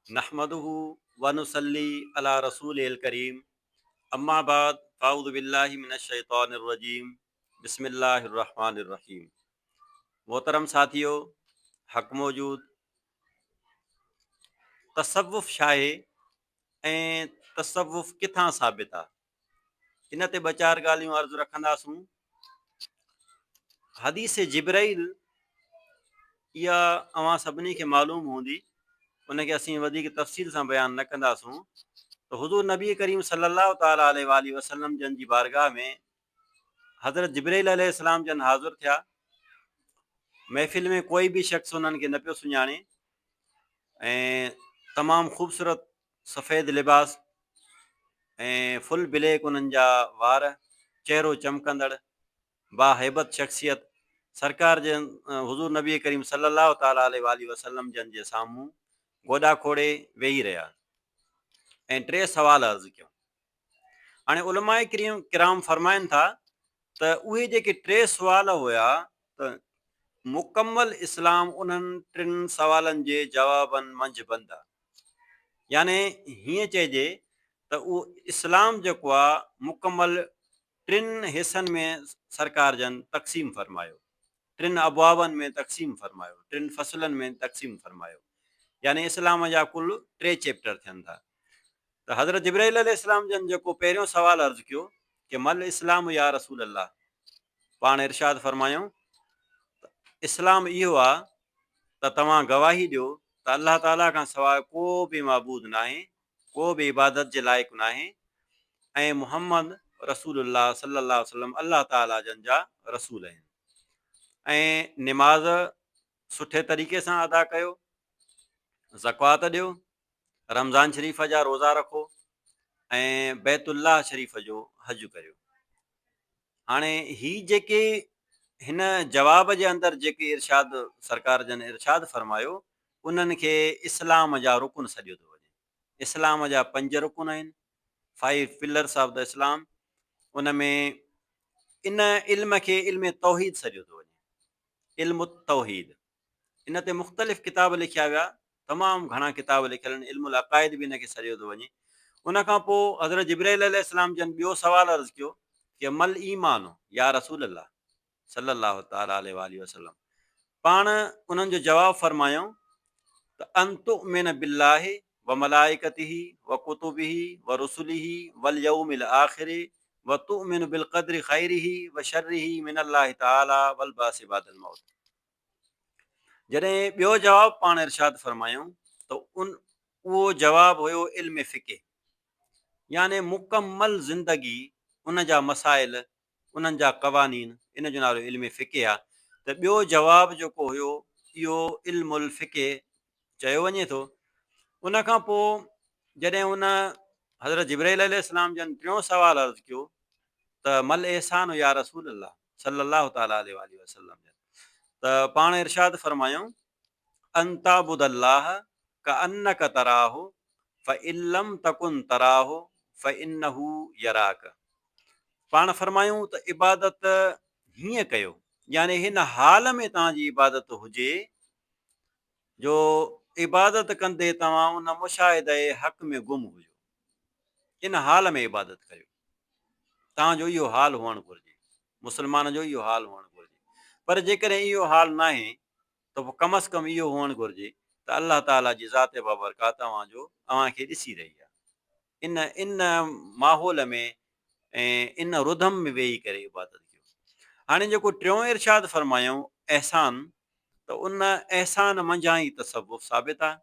नहमदुहु व नुसल्ली अला रसूलिल करीम अम्मा बाद फ़ाऊज़ु बिल्लाहि मिनश शैतानिर रजीम बिस्मिल्लाहिर रहमानिर रहीम। मोहतरम साथियों, हक़ मौजूद तसव्वुफ़ छा आहे ऐं तसव्वुफ़ किथां साबित आहे, इन ते ॿ चारि ॻाल्हियूं अर्ज़ु रखंदासूं। हदीस जिब्राइल इहा अवां सभिनी खे मालूम हूंदी, उनखे असीं वधीक तफ़सील सां बयानु न कंदासूं। त हुज़ूर नबी करीम सल्लल्लाहु ताला अलैहि वसल्लम जन जी बारगाह में हज़रत जिब्राइल अलैहिस्सलाम जन हाज़िर थिया। महफ़िल में कोई बि शख़्स उन्हनि खे न पियो सुञाणे ऐं तमामु ख़ूबसूरत सफ़ेद लिबास ऐं फुल ब्लैक उन्हनि जा वार, चहिरो चमकंदड़, बाहेबत शख़्सियत सरकार जन हुज़ूर नबी करीम सल्लल्लाहु ताला अलैहि वसल्लम जन जे साम्हूं गोॾा खोड़े वेही रहिया ऐं टे सवाल अर्ज़ु कयूं। हाणे उलमाए किराम फरमाइनि था त उहे जेके टे सुवाल हुया त मुकमल इस्लाम उन्हनि टिनि सवालनि जे जवाबनि मंझि बंदि आहे। याने हीअं चइजे त उहो इस्लाम जेको आहे मुकमल टिनि हिसनि में सरकार जन तक़सीम फरमायो, टिनि अबवाबनि में तक़सीम फरमायो, टिनि फ़सलनि में तक़सीम फरमायो। याने इस्लाम जा कुल टे चैप्टर थियनि था। त हज़रत जिब्राइल अलैहिस्सलाम जन जेको पहिरियों सवाल अर्ज़ु कयो कि मल इस्लाम या रसूल अल्लाह, पाण इरशाद फरमायूं इस्लाम इहो आहे त तव्हां गवाही ॾियो त अल्लाह ताला खां सवाइ को बि माबूद न आहे, को बि इबादत जे लाइक़ु न आहे ऐं मुहम्मद रसूलुल्लाह सल्लल्लाहु अलैहि वसल्लम अल्लाह ताला जन जा रसूल आहिनि। ऐं निमाज़ सुठे तरीक़े सां अदा कयो, ज़कात ॾियो, रमज़ान शरीफ़ जा रोज़ा रखो ऐं बैतुल्लाह शरीफ़ जो हज करियो। हाणे ही जेके हिन जवाब जे अंदरि जेके इरशाद सरकार जन इरशाद फरमायो, उन्हनि खे इस्लाम जा रुकन सॾियो थो वञे। इस्लाम जा 5 रुकन आहिनि, 5 पिलर्स ऑफ द इस्लाम। उन में इन इल्म खे इल्म तौहीद सॾियो थो वञे, इल्म तौहीद। इन ते मुख़्तलिफ़ किताब लिखिया विया, तमामु घणा किताब लिखियल आहिनि, इल्मुल अक़ाइद बि इन खे सॾियो थो वञे। उन खां पोइ हज़रत जिब्राइल अलैहिस्सलाम जन ॿियो सवाल अर्ज़ु कयो कि मल ईमान या रसूल अल्लाह सल्लल्लाहु ताला अलैहि वसल्लम। पाण उन्हनि जो जवाबु फरमायूं त अंतुमिन बिल्लाहि व मलाइकतिही व कुतुबिही व रुसुलिही वल यौमिल आखिरि व तुमिन बिल क़द्रि खैरिही व शर्रिही मिनल्लाहि ताला वल बासि बादल मौत। जॾहिं ॿियो जवाबु पाण इरशाद फरमायूं त उहो जवाबु हुयो इल्म फ़िक़े, याने मुकमल ज़िंदगी उन जा मसाइल, उन्हनि जा क़वानीन, इन जो नालो इल्म फ़िक़े आहे। त ॿियो जवाबु जेको हुयो इहो इल्मुल फ़िक़े चयो वञे थो। उन खां पोइ जॾहिं उन हज़रत जिब्राइल अलैहिस्सलाम जन टियों सवाल अर्ज़ु कयो त मल एहसान या रसूल अल्लाह सल्लल्लाहु ताला अलैहि वसल्लम जन, त पाण इरशाद फरमायूं अंता बुदल्लाह का अन्नक तराहो फ इल्लम तकुन तराहो फ इन्नहू यराक। पाण फरमायूं त इबादत हीअं कयो, यानी हिन हाल में तव्हांजी इबादत हुजे जो इबादत कंदे तव्हां उन मुशाहिदे हक़ में गुम हुजो, इन हाल में इबादत कयो। तव्हांजो इहो हाल हुअणु घुरिजे, मुस्लमान जो इहो हाल हुअणु घुरिजे। पर जेकॾहिं इहो हाल न आहे त पोइ कम अज़ कम इहो हुअणु घुरिजे त अल्लाह ताला जी ज़ात बाबरकात तव्हांखे ॾिसी रही आहे। इन इन माहौल में ऐं इन रुधम में वेही करे इबादत कयो। हाणे जेको टियों इरशाद फरमायूं एहसान, त उन एहसान मंझां ई तसव्वुफ़ साबित आहे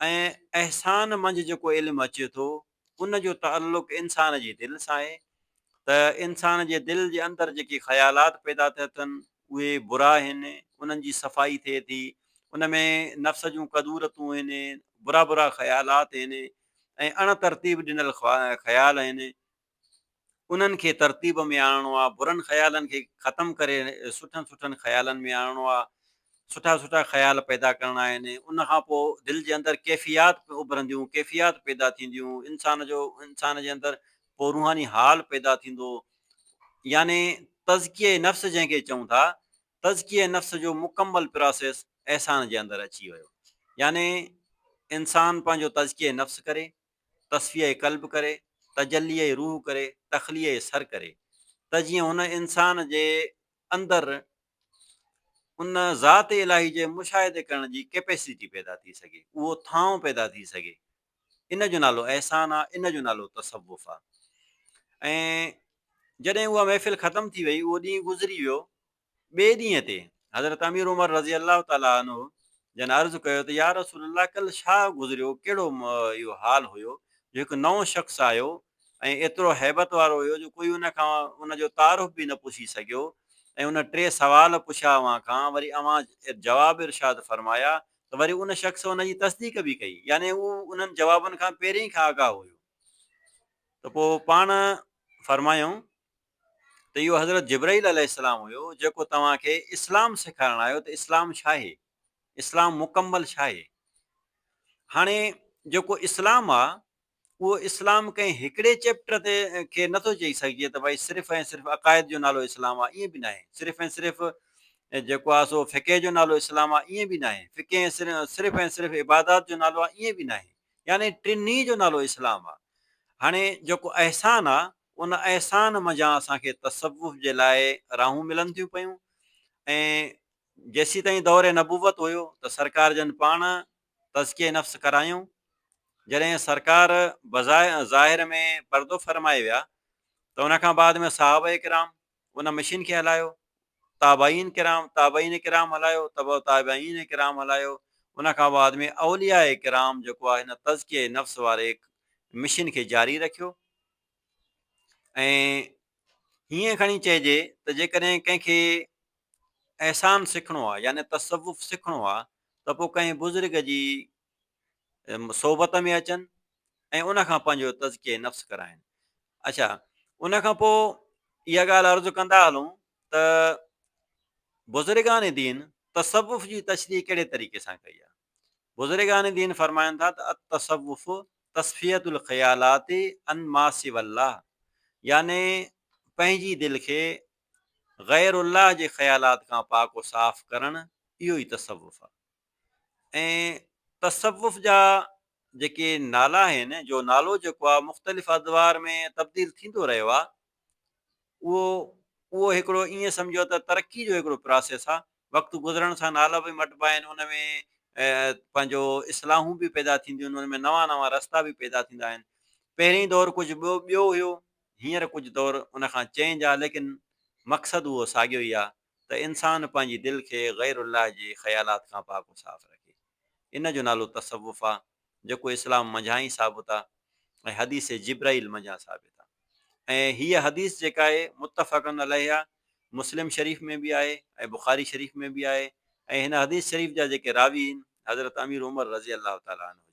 ऐं एहसान मंझि जेको इल्मु अचे थो उन जो ताल्लुक़ इंसान जी दिलि सां आहे। त इंसान जे दिलि जे अंदरि जेके ख़यालात पैदा थिया अथनि उहे बुरा आहिनि, उन्हनि जी सफ़ाई थिए थी, उन में नफ़्स जूं कदूरतूं आहिनि, बुरा बुरा ख़यालात आहिनि ऐं अण तरतीब ॾिनल ख़याल आहिनि। उन्हनि खे तरतीब में आणणो आहे, बुरनि ख़यालनि खे ख़तमु करे सुठनि सुठनि ख़यालनि में आणणो आहे, सुठा सुठा ख़याल पैदा करणा आहिनि। उन खां पोइ दिलि जे अंदरि कैफ़ियात उभरंदियूं, कैफ़ियात पैदा थींदियूं, इंसान जे अंदरि पोइ रूहानी हाल पैदा थींदो। याने तज़किये नफ़्स जंहिंखे चऊं था, तज़किये नफ़्स जो मुकमल प्रोसेस एहसान जे अंदरि अची वियो। याने इंसान पंहिंजो तज़किये नफ़्स करे, तस्फ़िये क़ल्ब करे, तजल्लीअ रूह करे, तख़लीअ सर करे, त जीअं हुन इंसान जे अंदरि उन ज़ात इलाही जे मुशाहिदे करण जी कैपेसिटी पैदा थी सघे, उहो थांव पैदा थी सघे। इन जो नालो अहसान आहे, इन जो नालो तसव्वुफ़ आहे। ऐं जॾहिं उहा महफ़िल ख़तमु थी वई, उहो ॾींहुं गुज़री वियो, ॿिए ॾींहं ते हज़रत अमीर उमर रज़ी अलाह ताला अन्हु जन अर्ज़ु कयो त या रसूल अल्लाह, कल्ह छा गुज़रियो, कहिड़ो इहो हाल हुयो जो हिकु नओं शख़्स आयो ऐं एतिरो हैबत वारो हुयो जो कोई उन खां उन जो तारुफ़ बि न पुछी सघियो, ऐं उन 3 सवाल पुछिया अव्हां खां, वरी अव्हां जवाब इरशाद फ़रमाया, त वरी उन शख़्स उन जी तस्दीक बि कई, यानी उहो उन्हनि जवाबनि खां पहिरीं खां आगाह हुयो। त पोइ पाण फ़रमायूं त इहो हज़रत जिब्राईल अलैहिस्सलाम हुयो, जेको तव्हांखे इस्लाम सेखारणु आयो त इस्लाम छा आहे, इस्लाम मुकमल छा आहे। हाणे जेको इस्लाम आहे, उहो इस्लाम कंहिं हिकिड़े चैप्टर ते खे नथो चई सघिजे त भई सिर्फ़ु ऐं सिर्फ़ु अक़ाइद जो नालो इस्लाम आहे, ईअं बि न आहे। सिर्फ़ु ऐं सिर्फ़ु जेको आहे सो फ़िक़े जो नालो इस्लाम आहे, ईअं बि न आहे। फ़िक़े ऐं सिर्फ़ु ऐं सिर्फ़ु इबादत जो नालो आहे, ईअं बि न आहे। यानी टिनी जो नालो इस्लाम आहे। हाणे जेको अहसान आहे, उन अहसान मंझां असांखे तसव्वुफ़ जे लाइ राहूं मिलनि थियूं पियूं। ऐं जेसीं ताईं दौर नबूवत हुयो त सरकार जन पाण तज़किये नफ़्स करायूं। जॾहिं सरकार ज़ाहिर में पर्दो फ़रमाए विया, त उन खां बाद में सहाबा किराम उन मशीन खे हलायो, ताबईन किराम हलायो, तबो ताबईन किराम हलायो। उन खां बाद में औलिया किराम जेको आहे हिन तज़किये नफ़्स वारे मिशन खे जारी रखियो। ऐं हीअं खणी चइजे त जेकॾहिं कंहिंखे अहसान सिखणो आहे, यानी तसव्वुफ़ सिखणो आहे, त पोइ कंहिं बुज़ुर्ग जी सोबत में अचनि ऐं उन खां पंहिंजो तज़किये नफ़्स कराइनि। अच्छा, उन खां पोइ इहा ॻाल्हि अर्ज़ु कंदा हलूं त बुज़ुर्गान दीन तसव्वुफ़ जी तशरीह कहिड़े तरीक़े सां कई आहे। बुज़ुर्गान दीन फरमाइनि था त तसव्वुफ़ तस्फ़ियतुल ख़यालाति अन मा सिवल्लाह, याने पंहिंजी दिलि खे ग़ैरुल्लाह जे ख़यालात खां पाको साफ़ करणु, इहो ई तसव्वुफ़ आहे। ऐं तसव्वुफ़ जा जेके नाला आहिनि, जो नालो जेको आहे मुख़्तलिफ़ अदवार में तब्दील थींदो रहियो आहे, उहो हिकिड़ो ईअं सम्झो त तरक़ी जो हिकिड़ो प्रोसेस आहे। वक़्तु गुज़रण सां नाला बि मटिबा आहिनि, उन में पंहिंजो इस्लाहूं बि पैदा थींदियूं आहिनि, उन में नवां नवां रस्ता बि पैदा थींदा आहिनि। पहिरीं दौरु कुझु ॿियो हुयो, हींअर कुझु दौरु उन खां चेंज आहे, लेकिन मक़सदु उहो साॻियो ई आहे त इंसान पंहिंजी दिलि खे ग़ैरुल्लाह जे ख़यालात खां पाको साफ़ रखे। इन जो नालो तसव्वुफ़ आहे, जेको इस्लाम मंझां ई साबित आहे ऐं हदीस जिब्राईल मंझां साबित आहे। ऐं हीअ हदीस जेका आहे मुतफ़क़न अलैह आहे, मुस्लिम शरीफ़ में बि आहे ऐं बुख़ारी शरीफ़ में बि आहे। ऐं हिन हदीस शरीफ़ जा जेके रावी आहिनि, हज़रत अमीर उमर रज़ी अलाह ताला अन्हु